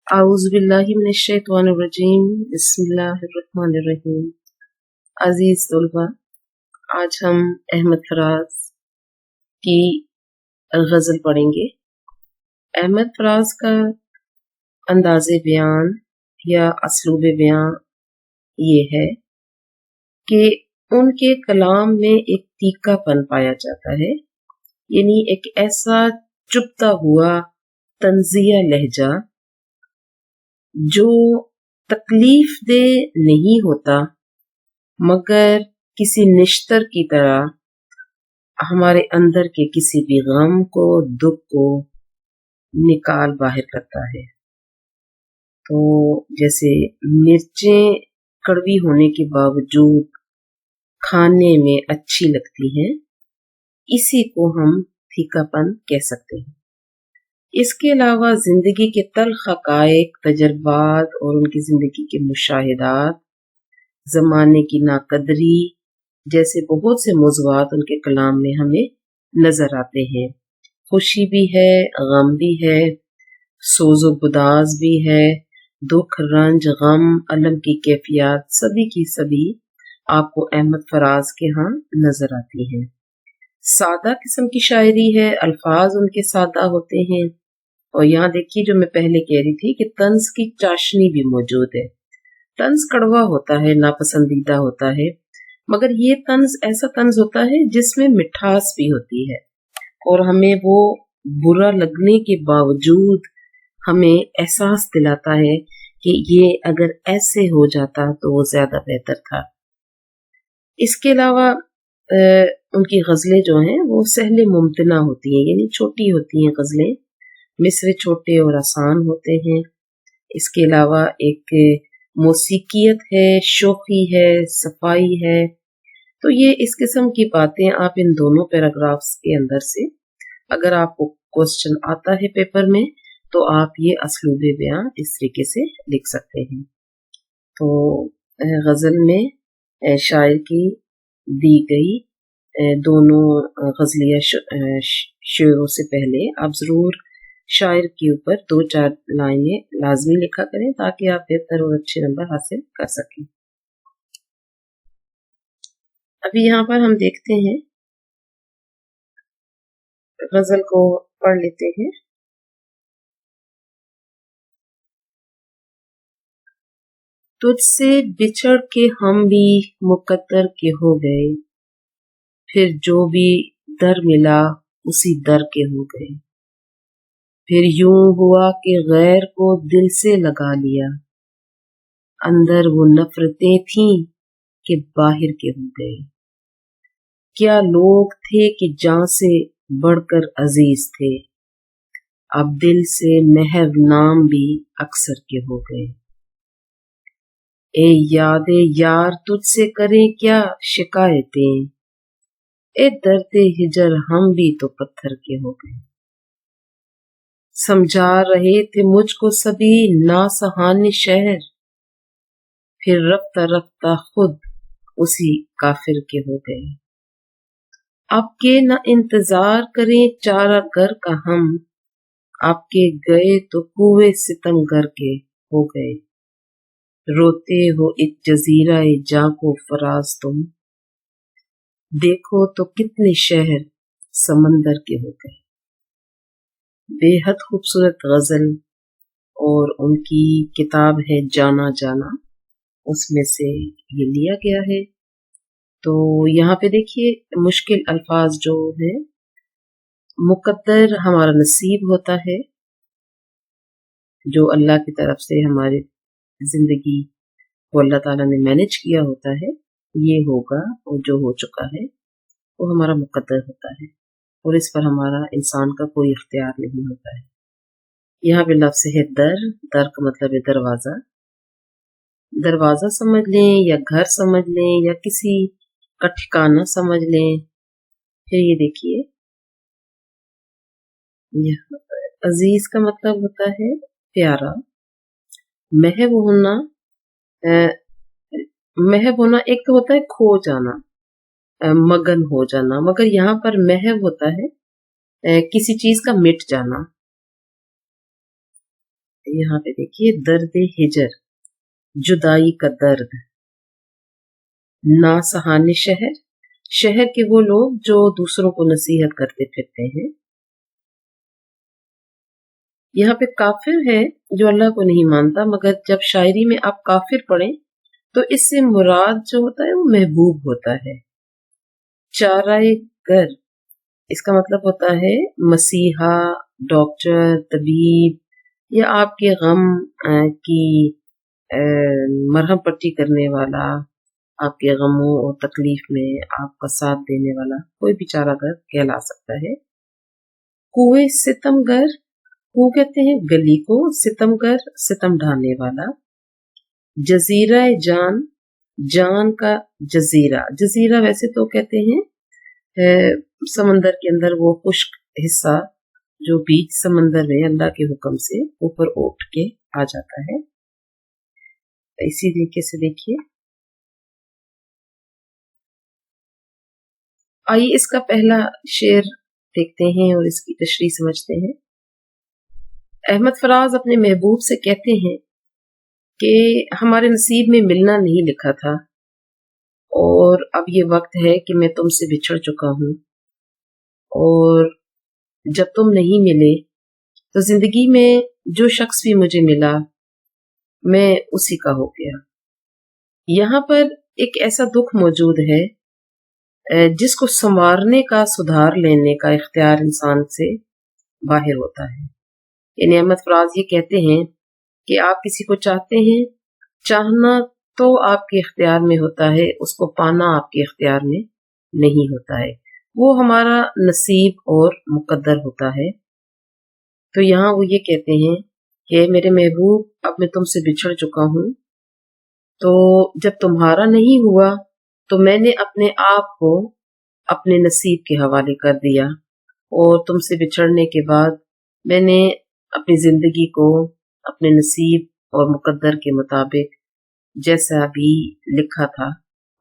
औज़ु बिल्लाहि मिनश्शैतानिर्रजीम बिस्मिल्लाहिर्रहमानिर्रहीम। अजीज तलबा, आज हम अहमद फराज की गजल पढ़ेंगे। अहमद फराज का अंदाज़े बयान या असलूब बयान ये है कि उनके कलाम में एक तीखापन पाया जाता है, यानी एक ऐसा चुभता हुआ तंजिया लहजा जो तकलीफ दे नहीं होता मगर किसी निश्तर की तरह हमारे अंदर के किसी भी गम को, दुख को निकाल बाहर करता है। तो जैसे मिर्चें कड़वी होने के बावजूद खाने में अच्छी लगती हैं, इसी को हम तीखापन कह सकते हैं। इसके अलावा जिंदगी के तल्ख हक़ाइक़, तजर्बात और उनकी जिंदगी के मुशाहिदात, जमाने की नाकदरी जैसे बहुत से मौज़ूआत उनके कलाम में हमें नजर आते हैं। खुशी भी है, गम भी है, सोज़ो गुदाज भी है, दुख, रंज, गम, अलम की कैफियत सभी की सभी आपको अहमद फराज के यहाँ नजर आती हैं। सादा किस्म की शायरी है, अल्फाज उनके सादा होते हैं। और यहाँ देखिए, जो मैं पहले कह रही थी कि तंज की चाशनी भी मौजूद है। तंज कड़वा होता है, नापसंदीदा होता है, मगर ये तंज ऐसा तंज होता है जिसमें मिठास भी होती है और हमें वो बुरा लगने के बावजूद हमें एहसास दिलाता है कि ये अगर ऐसे हो जाता तो वो ज्यादा बेहतर था। इसके अलावा उनकी गजलें जो हैं वो सहले मुमतना होती हैं, यानी छोटी होती हैं गजलें, मिसरे छोटे और आसान होते हैं। इसके अलावा एक मौसीकियत है, शोखी है, सफाई है। तो ये इस किस्म की बातें आप इन दोनों पैराग्राफ्स के अंदर से, अगर आपको क्वेश्चन आता है पेपर में, तो आप ये असलूबे बयान इस तरीके से लिख सकते हैं। तो गजल में शायर की दी गई दोनों गजलिया शेरों से पहले आप जरूर शायर के ऊपर 2-4 लाइनें लाजमी लिखा करें ताकि आप बेहतर और अच्छे नंबर हासिल कर सकें। अभी यहाँ पर हम देखते हैं, गजल को पढ़ लेते हैं। तुझसे बिछड़ के हम भी मुकद्दर के हो गए, फिर जो भी दर मिला उसी दर के हो गए। फिर यूं हुआ कि गैर को दिल से लगा लिया, अंदर वो नफरतें थीं कि बाहर के हो गए। क्या लोग थे कि जान से बढ़कर अजीज थे, अब दिल से महव नाम भी अक्सर के हो गए। ए यादे यार तुझसे करें क्या शिकायतें, ए दर्दे हिजर हम भी तो पत्थर के हो गए। समझा रहे थे मुझको सभी नासहाने शहर, फिर रफ्ता रफ्ता खुद उसी काफिर के हो गए। अब के न इंतजार करें चारा घर का हम, आपके गए तो कुएं सितमगर के हो गए। रोते हो एक जजीरा जां को फराज तुम, देखो तो कितने शहर समंदर के हो गए। बेहद खूबसूरत गजल, और उनकी किताब है जाना जाना, उसमें से ये लिया गया है। तो यहाँ पे देखिए, मुश्किल अल्फाज जो है, मुकद्दर हमारा नसीब होता है, जो अल्लाह की तरफ से हमारी जिंदगी को अल्लाह ताला ने मैनेज किया होता है, ये होगा, और जो हो चुका है वो हमारा मुकद्दर होता है और इस पर हमारा इंसान का कोई इख्तियार नहीं होता है। यहाँ पे लफ्ज़ है दर, दर का मतलब है दरवाजा। दरवाजा समझ लें या घर समझ लें या किसी का ठिकाना समझ लें। फिर ये देखिए, अजीज का मतलब होता है प्यारा। महब होना, महब होना एक तो होता है खो जाना, मगन हो जाना, मगर यहाँ पर महब होता है किसी चीज का मिट जाना। यहाँ पे देखिए, दर्द हिजर, जुदाई का दर्द, ना सहाने शहर, शहर के वो लोग जो दूसरों को नसीहत करते फिरते हैं। यहाँ पे काफिर है जो अल्लाह को नहीं मानता, मगर जब शायरी में आप काफिर पढ़ें तो इससे मुराद जो होता है वो महबूब होता है। चाराए गर, इसका मतलब होता है मसीहा, डॉक्टर, तबीब, या आपके गम की मरहम पट्टी करने वाला, आपके गमों और तकलीफ में आपका साथ देने वाला कोई भी चारागर कहला सकता है। कुए सितमगर, कू कहते हैं गली को, सितमगर सितम ढाने वाला। जजीरा जान, जान का जजीरा, जजीरा वैसे तो कहते हैं समंदर के अंदर वो खुश्क हिस्सा जो बीच समंदर में अल्लाह के हुक्म से ऊपर उठ के आ जाता है। इसी तरीके से देखिए, आइए इसका पहला शेर देखते हैं और इसकी तशरीह समझते हैं। अहमद फराज अपने महबूब से कहते हैं कि हमारे नसीब में मिलना नहीं लिखा था और अब ये वक्त है कि मैं तुमसे बिछड़ चुका हूँ, और जब तुम नहीं मिले तो जिंदगी में जो शख्स भी मुझे मिला मैं उसी का हो गया। यहाँ पर एक ऐसा दुख मौजूद है जिसको संवारने का, सुधार लेने का इख्तियार इंसान से बाहर होता है। यानी अहमद फराज ये कहते हैं कि आप किसी को चाहते हैं, चाहना तो आपके इख्तियार में होता है, उसको पाना आपके इख्तियार में नहीं होता है, वो हमारा नसीब और मुकद्दर होता है। तो यहाँ वो ये कहते हैं कि मेरे महबूब, अब मैं तुमसे बिछड़ चुका हूँ, तो जब तुम्हारा नहीं हुआ तो मैंने अपने आप को अपने नसीब के हवाले कर दिया, और तुमसे बिछड़ने के बाद मैंने अपनी जिंदगी को अपने नसीब और मुकद्दर के मुताबिक जैसा भी लिखा था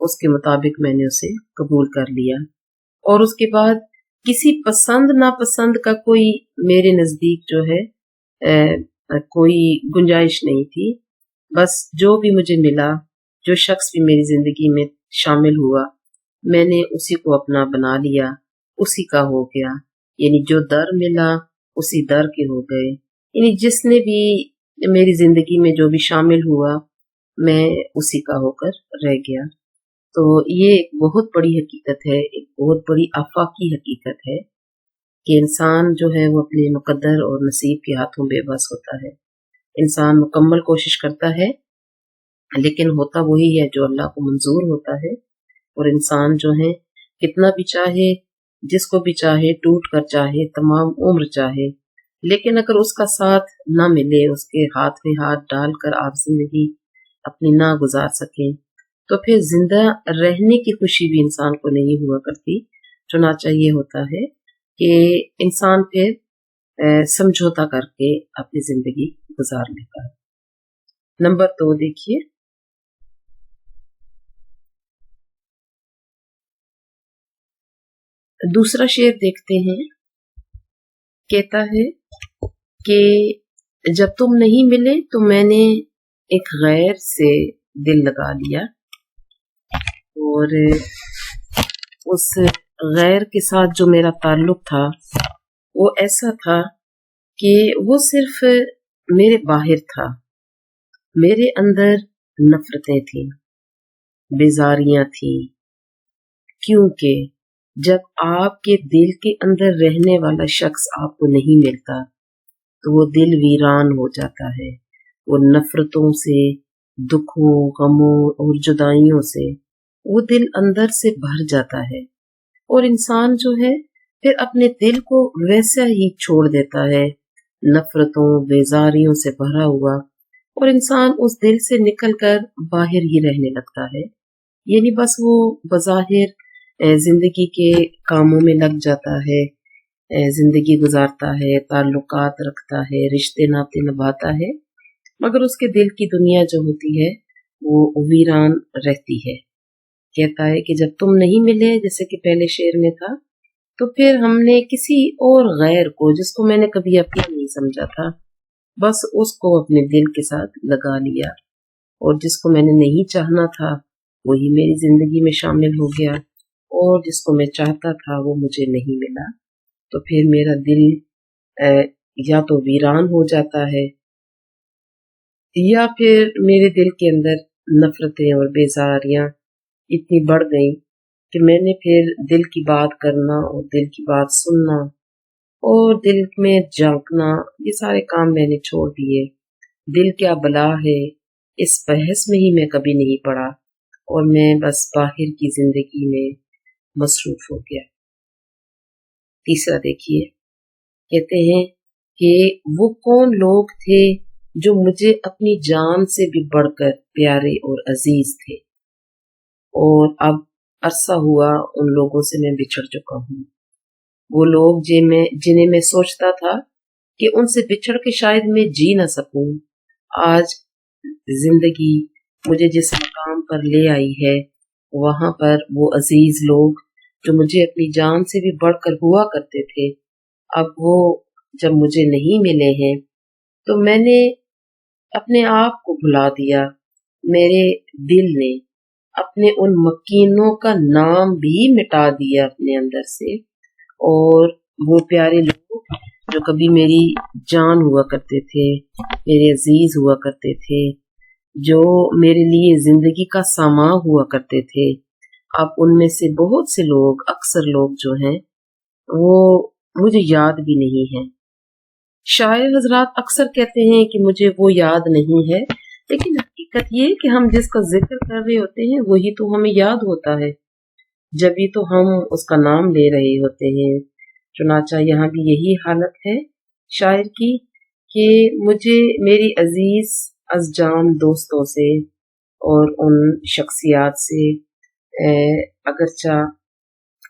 उसके मुताबिक मैंने उसे कबूल कर लिया, और उसके बाद किसी पसंद नापसंद का कोई मेरे नजदीक जो है कोई गुंजाइश नहीं थी। बस जो भी मुझे मिला, जो शख्स भी मेरी जिंदगी में शामिल हुआ, मैंने उसी को अपना बना लिया, उसी का हो गया। यानी जो दर मिला उसी दर के हो गए। यानी जिसने भी मेरी जिंदगी में जो भी शामिल हुआ मैं उसी का होकर रह गया। तो ये एक बहुत बड़ी हकीकत है, एक बहुत बड़ी आफाकी हकीकत है कि इंसान जो है वो अपने मुकद्दर और नसीब के हाथों बेबस होता है। इंसान मुकम्मल कोशिश करता है लेकिन होता वही है जो अल्लाह को मंजूर होता है, और इंसान जो है कितना भी चाहे, जिसको भी चाहे, टूट कर चाहे, तमाम उम्र चाहे, लेकिन अगर उसका साथ ना मिले, उसके हाथ में हाथ डालकर आप जिंदगी अपनी ना गुजार सकें, तो फिर जिंदा रहने की खुशी भी इंसान को नहीं हुआ करती। चुनाचा ये होता है कि इंसान फिर समझौता करके अपनी जिंदगी गुजार लेता है। नंबर 2 देखिए, दूसरा शेर देखते हैं। कहता है कि जब तुम नहीं मिले तो मैंने एक गैर से दिल लगा लिया, और उस गैर के साथ जो मेरा ताल्लुक था वो ऐसा था कि वो सिर्फ मेरे बाहर था, मेरे अंदर नफरतें थी, बेजारियां थी, क्योंकि जब आपके दिल के अंदर रहने वाला शख्स आपको नहीं मिलता तो वो दिल वीरान हो जाता है। वो नफरतों से, दुखों, गमों और जुदाइयों से वो दिल अंदर से भर जाता है, और इंसान जो है फिर अपने दिल को वैसा ही छोड़ देता है, नफरतों, बेजारियों से भरा हुआ, और इंसान उस दिल से निकलकर बाहर ही रहने लगता है। यानी बस वो बज़ाहिर जिंदगी के कामों में लग जाता है, जिंदगी गुजारता है, ताल्लुकात रखता है, रिश्ते नाते निभाता है, मगर उसके दिल की दुनिया जो होती है वो वीरान रहती है। कहता है कि जब तुम नहीं मिले, जैसे कि पहले शेर में था, तो फिर हमने किसी और गैर को, जिसको मैंने कभी अपना नहीं समझा था, बस उसको अपने दिल के साथ लगा लिया, और जिसको मैंने नहीं चाहना था वही मेरी जिंदगी में शामिल हो गया, और जिसको मैं चाहता था वो मुझे नहीं मिला। तो फिर मेरा दिल या तो वीरान हो जाता है, या फिर मेरे दिल के अंदर नफरतें और बेजारियां इतनी बढ़ गई कि मैंने फिर दिल की बात करना और दिल की बात सुनना और दिल में झांकना, ये सारे काम मैंने छोड़ दिए। दिल क्या बला है, इस बहस में ही मैं कभी नहीं पड़ा, और मैं बस बाहर की जिंदगी में मसरूफ हो गया। तीसरा देखिए, कहते हैं कि वो कौन लोग थे जो मुझे अपनी जान से भी बढ़कर प्यारे और अजीज थे, और अब अरसा हुआ उन लोगों से मैं बिछड़ चुका हूँ। वो लोग जिन्हें मैं सोचता था कि उनसे बिछड़ के शायद मैं जी न सकूं, आज जिंदगी मुझे जिस मकाम पर ले आई है, वहां पर वो अजीज लोग जो मुझे अपनी जान से भी बढ़कर हुआ करते थे, अब वो जब मुझे नहीं मिले हैं तो मैंने अपने आप को भुला दिया। मेरे दिल ने अपने उन मकीनों का नाम भी मिटा दिया अपने अंदर से, और वो प्यारे लोग जो कभी मेरी जान हुआ करते थे, मेरे अजीज हुआ करते थे, जो मेरे लिए जिंदगी का सामा हुआ करते थे, अब उनमें से बहुत से लोग, अक्सर लोग जो हैं, वो मुझे याद भी नहीं है। शायर हजरात अक्सर कहते हैं कि मुझे वो याद नहीं है, लेकिन हकीकत ये कि हम जिसका जिक्र कर रहे होते हैं वही तो हमें याद होता है, जब भी तो हम उसका नाम ले रहे होते हैं। चुनाचा यहाँ भी यही हालत है शायर की कि मुझे मेरी अजीज अज़जान दोस्तों से और उन शख्सियात से अगरचा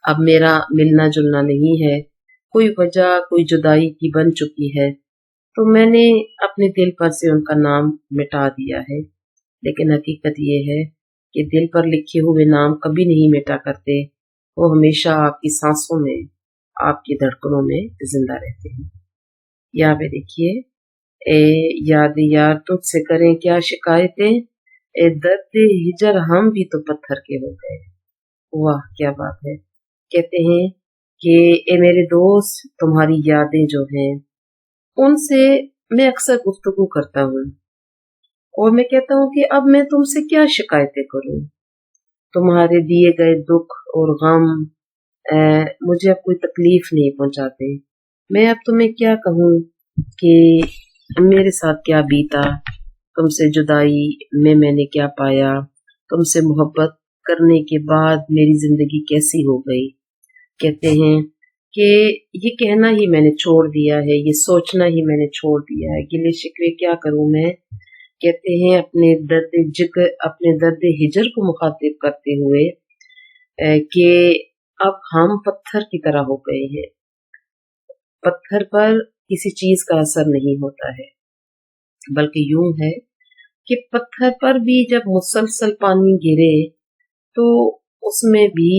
अब मेरा मिलना जुलना नहीं है, कोई वजह कोई जुदाई की बन चुकी है, तो मैंने अपने दिल पर से उनका नाम मिटा दिया है। लेकिन हकीकत ये है कि दिल पर लिखे हुए नाम कभी नहीं मिटा करते, वो हमेशा आपकी सांसों में, आपकी धड़कनों में जिंदा रहते हैं। यहाँ पे देखिए, ए याद यार तुझसे करें क्या शिकायतें, ए दर्द हिजर हम भी तो पत्थर के हो गए। वाह क्या बात है। कहते हैं कि ए मेरे दोस्त, तुम्हारी यादें जो हैं उनसे मैं अक्सर गुफ्तगू करता हूँ, और मैं कहता हूँ कि अब मैं तुमसे क्या शिकायतें करूँ, तुम्हारे दिए गए दुख और गम मुझे अब कोई तकलीफ नहीं पहुंचाते। मैं अब तुम्हें क्या कहूँ कि मेरे साथ क्या बीता, तुमसे जुदाई में मैंने क्या पाया, तुमसे मोहब्बत करने के बाद मेरी जिंदगी कैसी हो गई। कहते हैं कि ये कहना ही मैंने छोड़ दिया है, ये सोचना ही मैंने छोड़ दिया है, गिले शिकवे क्या करूं मैं। कहते हैं अपने दर्द हिजर को मुखातिब करते हुए कि अब हम पत्थर की तरह हो गए हैं, पत्थर पर किसी चीज का असर नहीं होता है, बल्कि यूं है कि पत्थर पर भी जब मुसलसल पानी गिरे तो उसमें भी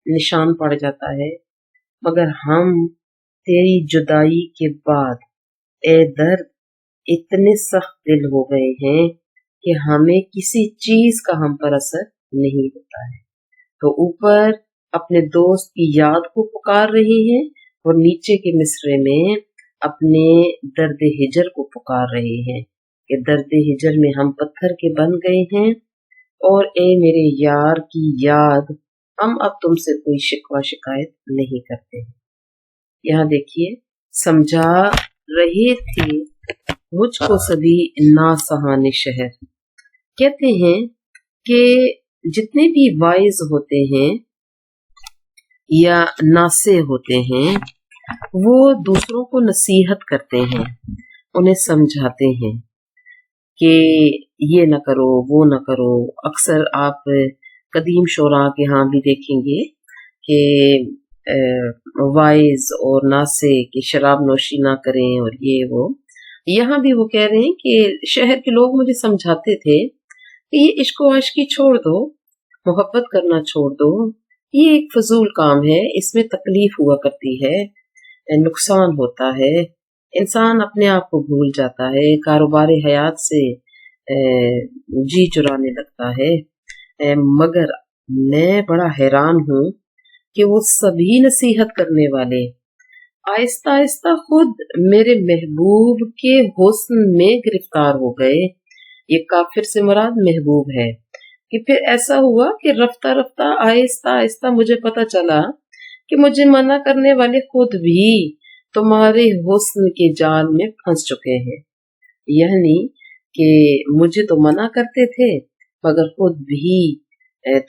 निशान पड़ जाता है, मगर हम तेरी जुदाई के बाद ए दर्द इतने सख्त दिल हो गए हैं कि हमें किसी चीज का हम पर असर नहीं होता है। तो ऊपर अपने दोस्त की याद को पुकार रहे हैं, और नीचे के मिसरे में अपने दर्द हिजर को पुकार रहे हैं कि दर्द हिजर में हम पत्थर के बन गए हैं, और ए मेरे यार की याद, हम अब तुमसे कोई शिकवा शिकायत नहीं करते। यहाँ देखिए, समझा रहे थे मुझको सभी नासहाने शहर। कहते हैं कि जितने भी वाइज होते हैं या नासे होते हैं, वो दूसरों को नसीहत करते हैं, उन्हें समझाते हैं कि ये न करो वो न करो। अक्सर आप कदीम शोरा के यहाँ भी देखेंगे कि वाइज और नासे की शराब नोशी ना करें और ये वो। यहाँ भी वो कह रहे हैं कि शहर के लोग मुझे समझाते थे कि ये इश्क व आशिकी छोड़ दो, मोहब्बत करना छोड़ दो, ये एक फजूल काम है, इसमें तकलीफ हुआ करती है, नुकसान होता है, इंसान अपने आप को भूल जाता है, कारोबार हयात से जी चुराने लगता है। मगर मैं बड़ा हैरान हूँ कि वो सभी नसीहत करने वाले आहिस्ता आहिस्ता खुद मेरे महबूब के हुस्न में गिरफ्तार हो गए। ये काफिर से मुराद महबूब है कि फिर ऐसा हुआ कि रफ्ता रफ्ता आहिस्ता आहिस्ता मुझे पता चला कि मुझे मना करने वाले खुद भी तुम्हारे हुस्न के जाल में फंस चुके हैं। यानी कि मुझे तो मना करते थे मगर खुद भी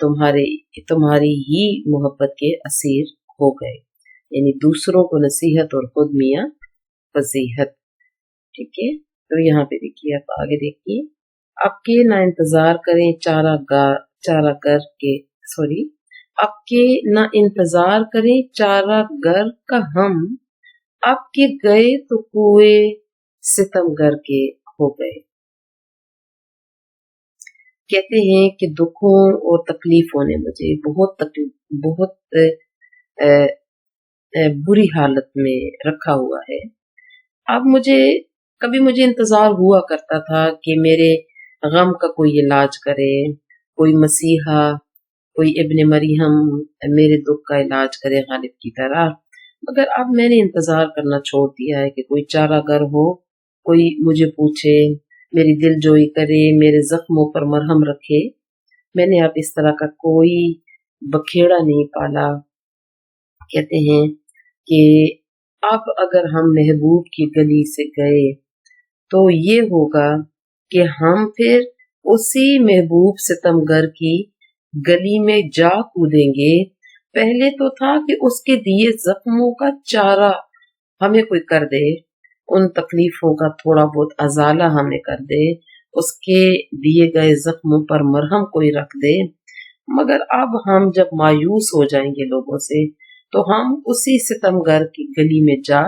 तुम्हारी ही मोहब्बत के असीर हो गए। यानी दूसरों को नसीहत और खुद मियाँ फजीहत। ठीक है, तो यहाँ पे देखिए, आप आगे देखिए, आपके ना इंतजार करें चारागर के, सॉरी, आपके ना इंतजार करें चारागर का हम, आपके गए तो कुए सितमगर के हो गए। कहते हैं कि दुखों और तकलीफों ने मुझे बहुत बुरी हालत में रखा हुआ है। अब कभी मुझे इंतजार हुआ करता था कि मेरे गम का कोई इलाज करे, कोई मसीहा, कोई इब्ने मरियम मेरे दुख का इलाज करे गालिब की तरह। मगर अब मैंने इंतजार करना छोड़ दिया है कि कोई चारागर हो, कोई मुझे पूछे, मेरी दिलजोई करे, मेरे जख्मों पर मरहम रखे। मैंने अब इस तरह का कोई बखेड़ा नहीं पाला। कहते हैं कि अब अगर हम महबूब की गली से गए तो ये होगा कि हम फिर उसी महबूब सितमगर की गली में जा कूदेंगे। पहले तो था कि उसके दिए जख्मों का चारा हमें कोई कर दे, उन तकलीफों का थोड़ा बहुत अजाला हमें कर दे, उसके दिए गए जख्मों पर मरहम कोई रख दे। मगर अब हम जब मायूस हो जाएंगे लोगों से तो हम उसी सितमगर की गली में जा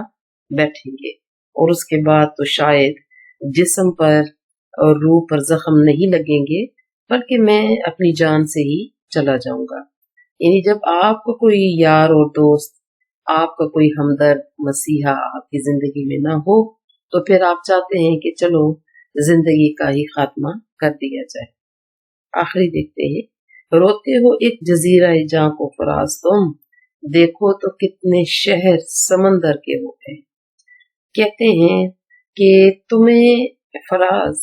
बैठेंगे और उसके बाद तो शायद जिस्म पर और रूह पर जख्म नहीं लगेंगे, बल्कि मैं अपनी जान से ही चला जाऊंगा। यानी जब आपको कोई यार और दोस्त, आपका कोई हमदर्द मसीहा आपकी जिंदगी में ना हो तो फिर आप चाहते हैं कि चलो जिंदगी का ही खात्मा कर दिया जाए। आखिरी देखते हैं, रोते हो एक जजीरा जहां को फराज तुम, देखो तो कितने शहर समंदर के हो गए। कहते हैं कि तुम्हें फराज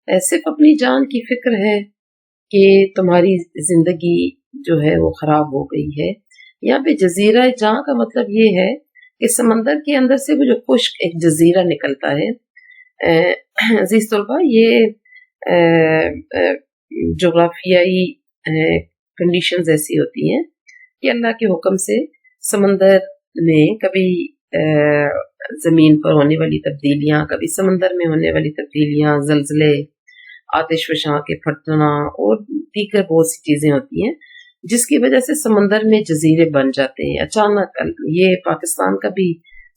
सिर्फ अपनी जान की फिक्र है कि तुम्हारी जिंदगी जो है वो खराब हो गई है। यहाँ पे जजीरा जहां का मतलब ये है कि समंदर के अंदर से वो जो खुश्क एक जजीरा निकलता है। अजीज तलबा, ये जोग्राफियाई कंडीशंस ऐसी होती हैं कि अल्लाह के हुक्म से समंदर में कभी जमीन पर होने वाली तब्दीलियां, कभी समंदर में होने वाली तब्दीलियां, जलजले, आतिशफशां के फटना और दीगर बहुत सी चीजें होती हैं जिसकी वजह से समंदर में जजीरे बन जाते हैं अचानक। ये पाकिस्तान का भी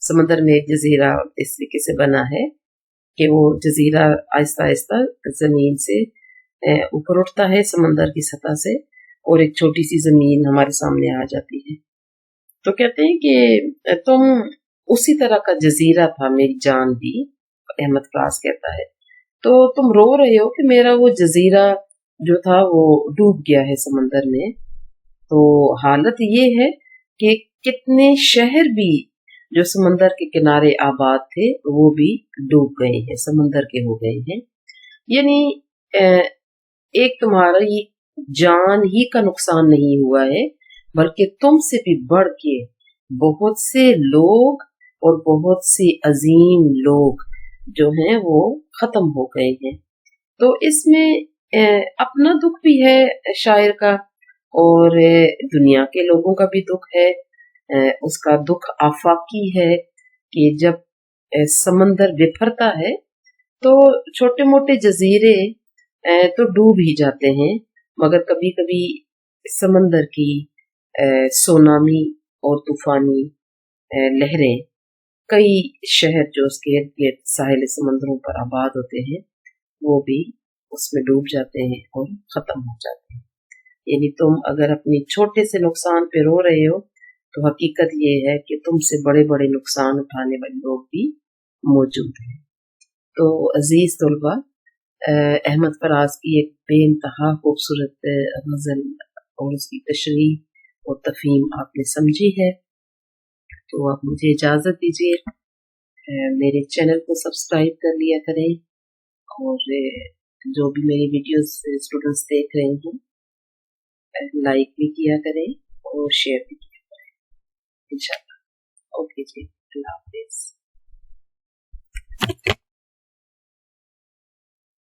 समंदर में एक जजीरा इस तरीके से बना है कि वो जजीरा आहिस्ता आहिस्ता जमीन से ऊपर उठता है समंदर की सतह से और एक छोटी सी जमीन हमारे सामने आ जाती है। तो कहते हैं कि तुम उसी तरह का जजीरा था मेरी जान भी, अहमद फराज कहता है। तो तुम रो रहे हो कि मेरा वो जजीरा जो था वो डूब गया है समंदर में। तो हालत ये है कि कितने शहर भी जो समंदर के किनारे आबाद थे वो भी डूब गए हैं, समंदर के हो गए हैं। यानी एक तुम्हारी जान ही का नुकसान नहीं हुआ है, बल्कि तुमसे भी बढ़ के बहुत से लोग और बहुत से अजीम लोग जो हैं वो खत्म हो गए हैं। तो इसमें अपना दुख भी है शायर का और दुनिया के लोगों का भी दुख है। उसका दुख आफाकी है कि जब समंदर बिफरता है तो छोटे मोटे जजीरे तो डूब ही जाते हैं, मगर कभी कभी समंदर की सोनामी और तूफानी लहरें कई शहर जो उसके इर्द गिर्द साहिल समंदरों पर आबाद होते हैं वो भी उसमें डूब जाते हैं और खत्म हो जाते हैं। यानी तुम अगर अपनी छोटे से नुकसान पे रो रहे हो तो हकीकत ये है कि तुमसे बड़े बड़े नुकसान उठाने वाले लोग भी موجود ہیں۔ تو عزیز طلبہ، احمد فراز کی ایک بے انتہا خوبصورت غزل اور اس کی تشریح اور تفہیم آپ نے سمجھی ہے، تو آپ مجھے اجازت دیجیے، میرے چینل کو سبسکرائب کر لیا کریں، اور جو بھی میری ویڈیوز اسٹوڈنٹس دیکھ رہے ہیں لائک بھی کیا کریں اور شیئر بھی کیا کریں انشاءاللہ۔ اوکے جی، اللہ حافظ۔